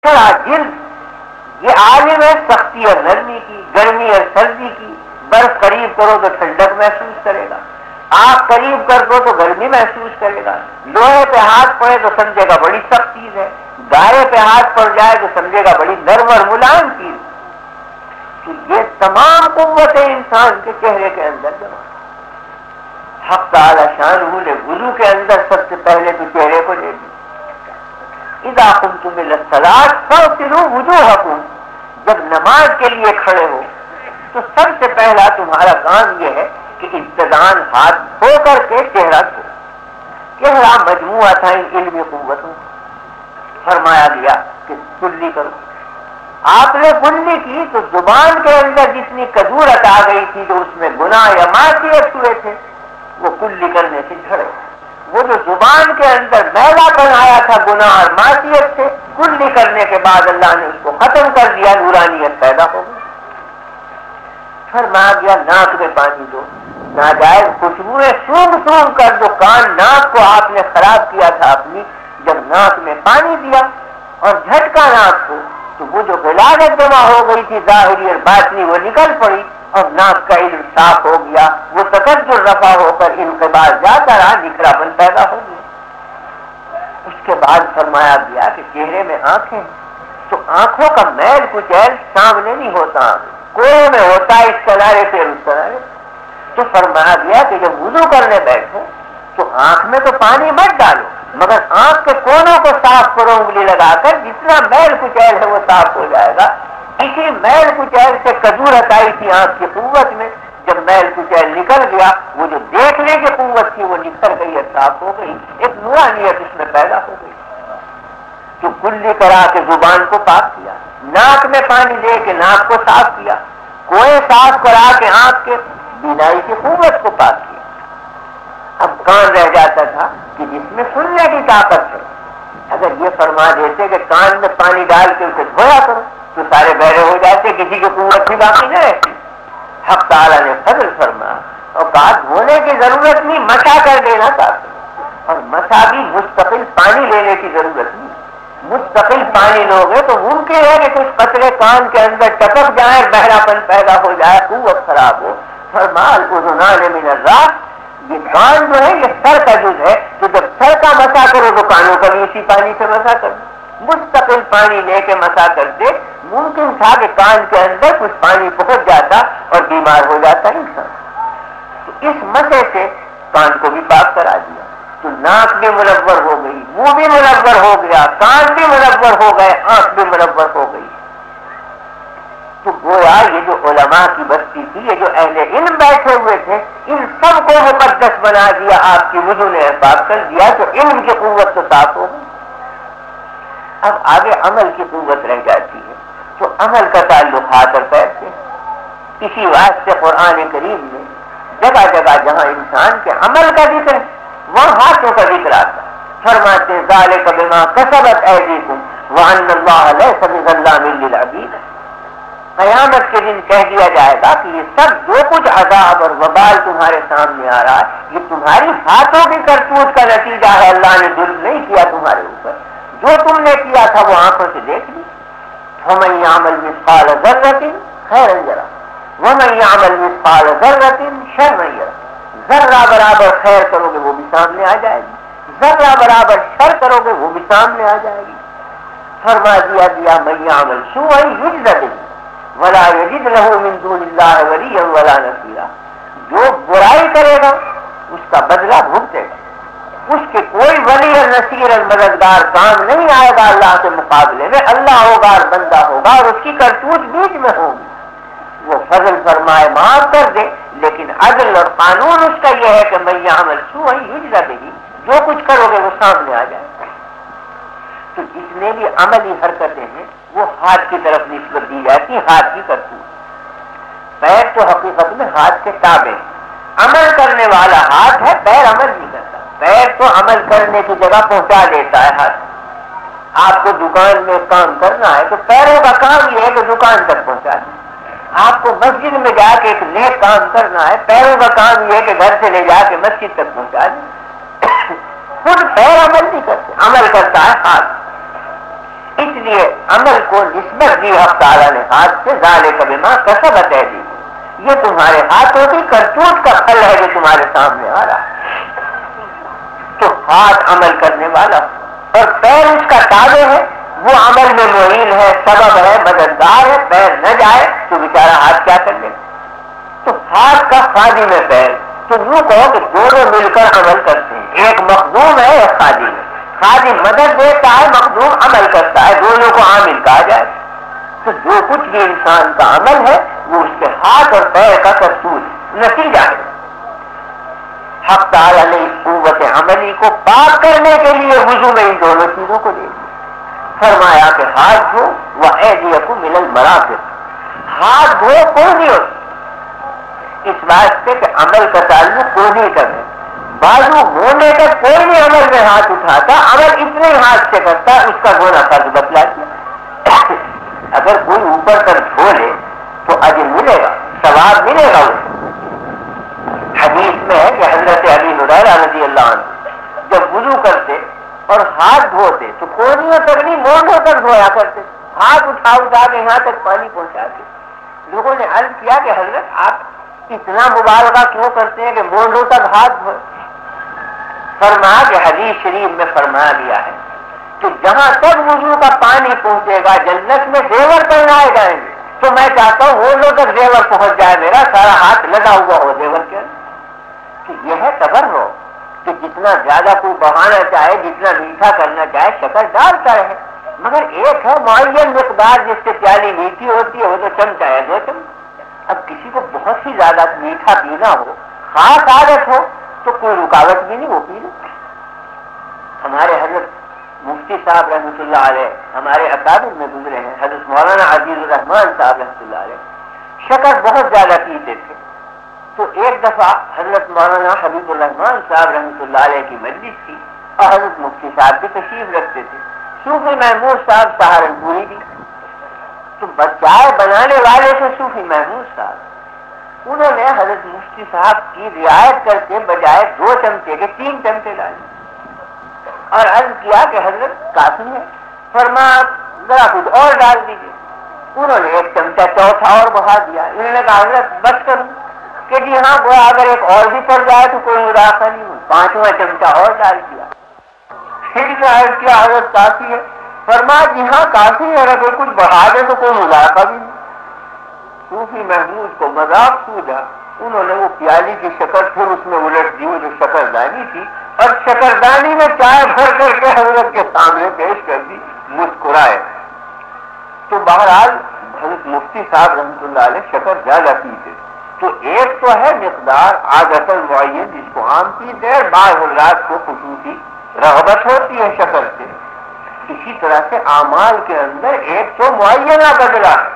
جلد یہ عالم ہے سختی اور نرمی کی، گرمی اور سردی کی. برف قریب کرو تو ٹھنڈک محسوس کرے گا، آگ قریب کر دو تو گرمی محسوس کرے گا، لوہے پہ ہاتھ پڑے تو سمجھے گا بڑی سخت چیز ہے، گارے پہ ہاتھ پڑ جائے تو سمجھے گا بڑی نرم اور ملائم چیز. تو یہ تمام قوتیں انسان کے چہرے کے اندر جمع. حق تعالی شانہ نے وضو کے اندر سب سے پہلے تو چہرے کو لے دی. اذا قمتم الى الصلاۃ فاغسلوا وجوہکم، جب نماز کے لیے کھڑے ہو تو سب سے پہلا تمہارا کام یہ ہے کہ ابتداءً ہاتھ دھو کر کے چہرہ دھو. چہرہ مجموعہ تھا ان علمی قوتوں. فرمایا گیا کہ کلی کرو. آپ نے کلی کی تو زبان کے اندر جتنی کدورت آ گئی تھی جو اس میں گناہ یا معصیت ہوئے تھے وہ کلی کرنے سے جھڑے. وہ جو زبان کے اندر میلا پن آیا تھا گناہ اور معصیت سے، کلی کرنے کے بعد اللہ نے اس کو ختم کر دیا، نورانیت پیدا ہو گئی. فرمایا گیا ناک میں پانی دو، ناجائز خوشبوئیں سونگ کر جو کان ناک کو آپ نے خراب کیا تھا اپنی، جب ناک میں پانی دیا اور جھٹکا ناک کو تو وہ جو غلاظت جمع ہو گئی تھی ظاہری اور باطنی وہ نکل پڑی اور ناک کا علم صاف ہو گیا. وہ تکدر رفع ہو کر انقباض جاتا رہا، نکھراپن پیدا ہو گیا. اس کے بعد فرمایا گیا کہ چہرے میں آنکھیں تو آنکھوں کا میل کچیل سامنے نہیں ہوتا، کوئے میں ہوتا ہے اس کنارے سے اس کنارے. تو فرمایا گیا کہ جب وضو کرنے بیٹھو تو آنکھ میں تو پانی مت ڈالو مگر آنکھ کے کونوں کو صاف کرو انگلی لگا کر، جتنا میل کچیل ہے وہ صاف ہو جائے گا. اسی میل کچیل سے کدورت آئی تھی آنکھ کی قوت میں، جب میل کچیل نکل گیا وہ جو دیکھنے کی قوت تھی وہ نکل گئی اور صاف ہو گئی، ایک نورانیت اس میں پیدا ہو گئی. تو کلی کرا کے زبان کو پاک کیا، ناک میں پانی دے کے ناک کو صاف کیا، کوئے صاف کرا کے آنکھ کے بینائی کی قوت کو پاک کیا. اب کان رہ جاتا تھا کہ جس میں سننے کی طاقت ہے. اگر یہ فرما دیتے کہ کان میں پانی ڈال کے اسے دھویا کرو تو سارے بہرے ہو جاتے، کسی کی قوت بھی باقی نہ رہتی. حق تعالیٰ نے فضل فرمایا اور کہا دھونے کی ضرورت نہیں، مسا کر دینا کافی. اور مسا بھی مستقل پانی لینے کی ضرورت نہیں. مستقل پانی لوگے تو ممکن ہے کہ کچھ قطرے کان کے اندر ٹپک جائیں، بہراپن پیدا ہو جائے، قوت خراب ہو. فرمال اذنان من الراس، یہ کان جو ہے یہ سر کا جز ہے، تو جب سر کا مسا کرو تو کانوں کا بھی اسی پانی سے مسا کر دو. مستقل پانی لے کے مسا کرتے، ممکن تھا کہ کان کے اندر کچھ پانی پہنچ جاتا اور بیمار ہو جاتا انسان. تو اس مسے سے کان کو بھی پاک کرا دیا تو ناک بھی منور ہو گئی، منہ بھی منور ہو گیا، کان بھی منور ہو گئے، آنکھ بھی منور ہو گئی. تو گویا یہ جو علماء کی بستی تھی، یہ جو اہل علم بیٹھے ہوئے تھے، ان سب کو مقدس بنا دیا. آپ کی وضو نے پاک کر دیا تو علم کی قوت تو صاف ہو گئی. اب آگے عمل کی قوت رہ جاتی ہے تو عمل کا تعلق ہاتھ اور پیر سے. اسی واسطے قرآن کریم میں جگہ جگہ جہاں انسان کے عمل کا ذکر ہے وہاں ہاتھوں کا ذکر آتا ہے. فرماتے ہیں ذالک بما کسبت ایدیکم وان اللہ لیس بظلام للعبید. قیامت کے دن کہہ دیا جائے گا کہ یہ سب جو کچھ عذاب اور وبال تمہارے سامنے آ رہا ہے یہ تمہاری ہاتھوں کی کرتوت کا نتیجہ ہے. اللہ نے ظلم نہیں کیا تمہارے اوپر، جو تم نے کیا تھا وہ آنکھوں سے دیکھ لی. وَمَن يَعْمَلْ مِثْقَالَ ذَرَّةٍ خَيْرًا يَرَهُ وَمَن يَعْمَلْ مِثْقَالَ ذَرَّةٍ شَرًّا يَرَهُ. ذرہ برابر خیر کرو گے وہ بھی سامنے آ جائے گی، ذرہ برابر شر کرو گے وہ بھی سامنے آ جائے گی. فرما دیا مَن يَعْمَلْ سُوءًا يُجْزَ بِهِ وَلَا يَجِدْ لَهُ مِن دُونِ اللَّهِ وَلِيًّا وَلَا نَصِيرًا. جو برائی کرے گا اس کا بدلہ بھگتے گا، اس کے کوئی ولی اور نصیر اور مددگار کام نہیں آئے گا اللہ کے مقابلے میں. اللہ ہوگا اور بندہ ہوگا اور اس کی کرتوت بیچ میں ہوگی. وہ فضل فرمائے معاف کر دے، لیکن عدل اور قانون اس کا یہ ہے کہ من یعمل سوءا یجزا بہ، جو کچھ کرو گے وہ سامنے آ جائے. تو جتنے بھی عملی حرکتیں ہیں وہ ہاتھ کی طرف نسبت دی جاتی، ہاتھ کی کرتوت. پیر تو حقیقت میں ہاتھ کے تابع، عمل کرنے والا ہاتھ ہے، پیر عمل نہیں کرتا. پیر تو عمل کرنے کی جگہ پہنچا دیتا ہے ہاتھ. آپ کو دکان میں کام کرنا ہے تو پیروں کا کام یہ ہے کہ دکان تک پہنچا دیں. آپ کو مسجد میں جا کے ایک نیک کام کرنا ہے، پیروں کا کام یہ ہے کہ گھر سے لے جا کے مسجد تک پہنچا دیں. خود پیر عمل نہیں کرتے، عمل کرتا ہے ہاتھ. اس لیے عمل کو نسبت دی حق تعالیٰ نے ہاتھ سے، ذالک بما کسبت ایدیکم، یہ تمہارے ہاتھوں کی کرتوت کا پھل ہے جو تمہارے سامنے آ رہا ہے۔ تو ہاتھ عمل کرنے والا اور پیر اس کا تابع ہے، وہ عمل میں معین ہے، سبب ہے، مددگار ہے۔ پیر نہ جائے تو بیچارہ ہاتھ کیا کر لے؟ تو ہاتھ کا خادم ہے پیر، تو یوں کہو کہ دونوں مل کر عمل کرتے ہیں، ایک مخدوم ہے ایک خادم ہے۔ خادم مدد دیتا ہے، مخدوم عمل کرتا ہے، دونوں کو عامل کہا جائے۔ تو جو کچھ بھی انسان کا عمل ہے وہ اس کے ہاتھ اور پیر کا کرتوت نتیجہ ہے۔ حق تعالیٰ نے اس قوت عملی کو پاک کرنے کے لیے وضو میں ان دونوں چیزوں کو دے دیا، فرمایا کہ ہاتھ دھو وَأَيْدِيَكُمْ مِنَ الْمَرَافِقِ، ہاتھ دھو کوئی نہیں ہوتا، اس بات سے کہ عمل کا تعلق کوئی نہیں کرے، بازو ہونے تک کوئی نہیں عمل میں ہاتھ اٹھاتا، عمل اتنے ہی ہاتھ سے کرتا، اس کا گناہ فرض بتلا دیا۔ اگر کوئی اوپر تک دھو لے تو اجر ملے گا، ثواب ملے گا اسے۔ حدیث میں ہے کہ حضرت ابی ہریرہ رضی اللہ عنہ جب وضو کرتے اور ہاتھ دھوتے تو کونیوں تک نہیں مونڈوں تک دھویا کرتے، ہاتھ اٹھا کے یہاں تک پانی پہنچاتے۔ لوگوں نے عرض کیا کہ حضرت آپ اتنا مبالغہ کیوں کرتے ہیں کہ مونڈوں تک ہاتھ دھوئے؟ فرمایا کہ حدیث شریف میں فرمایا گیا ہے کہ جہاں تک وضو کا پانی پہنچے گا جنت میں زیور پہنائے جائیں گے، تو میں چاہتا ہوں وہ تک زیور پہنچ جائے، میرا سارا ہاتھ لگا ہوا ہو زیور کے اندر۔ کہ یہ ہے تبرع کہ جتنا زیادہ کوئی بڑھانا چاہے، جتنا میٹھا کرنا چاہے شکر ڈالتا ہے، مگر ایک ہے معین مقدار جس سے پیالی میٹھی ہوتی ہے، وہ تو چمچہ ہے 2 چمچ۔ اب کسی کو بہت ہی زیادہ میٹھا پینا ہو، خاص عادت ہو، تو کوئی رکاوٹ بھی نہیں، وہ پی لے۔ ہمارے حضرت مفتی صاحب رحمۃ اللہ علیہ ہمارے اکابر میں گزرے ہیں، حضرت مولانا عزیز الرحمان صاحب رحمۃ اللہ علیہ شکر بہت زیادہ پیتے تھے۔ تو ایک دفعہ حضرت مولانا حبیب الرحمان صاحب رحمۃ اللہ علیہ کی مجلس تھی اور حضرت مفتی صاحب بھی تشریف رکھتے تھے، صوفی محمود صاحب سہارنپوری بھی، تو چائے بنانے والے تھے صوفی محمود صاحب، انہوں نے حضرت مفتی صاحب کی رعایت کر کے بجائے 2 چمچے کے 3 چمچے ڈالے اور عرض کیا کہ حضرت کافی ہے، فرمایا ذرا کچھ اور ڈال دیجیے۔ انہوں نے 1 چمچہ چوتھا اور بڑھا دیا۔ انہوں نے کہا حضرت بس کروں کہ جی ہاں، گویا اگر ایک اور بھی پڑ جائے تو کوئی مداخلہ نہیں ہو، 5واں چمچہ اور ڈال دیا۔ پھر کیا حضرت کافی ہے؟ فرمایا جی ہاں کافی ہے، اگر کچھ بڑھا دے تو کوئی مداخلہ بھی نہیں۔ صوفی محمود کو مذاق سوجا، انہوں نے وہ پیالی کی شکر پھر اس میں الٹ دی، وہ جو شکردانی تھی، اور شکردانی میں چائے بھر کر کے حضرت کے سامنے پیش کر دی، مسکرائے۔ تو بہرحال حضرت مفتی صاحب رحمۃ اللہ علیہ شکر زیادہ پیتے، تو ایک تو ہے مقدار عادت معین جس کو عام پیتے ہیں، بعض حضرات کو خصوصی رغبت ہوتی ہے شکر سے۔ اسی طرح سے اعمال کے اندر ایک تو معینہ بدلہ ہے،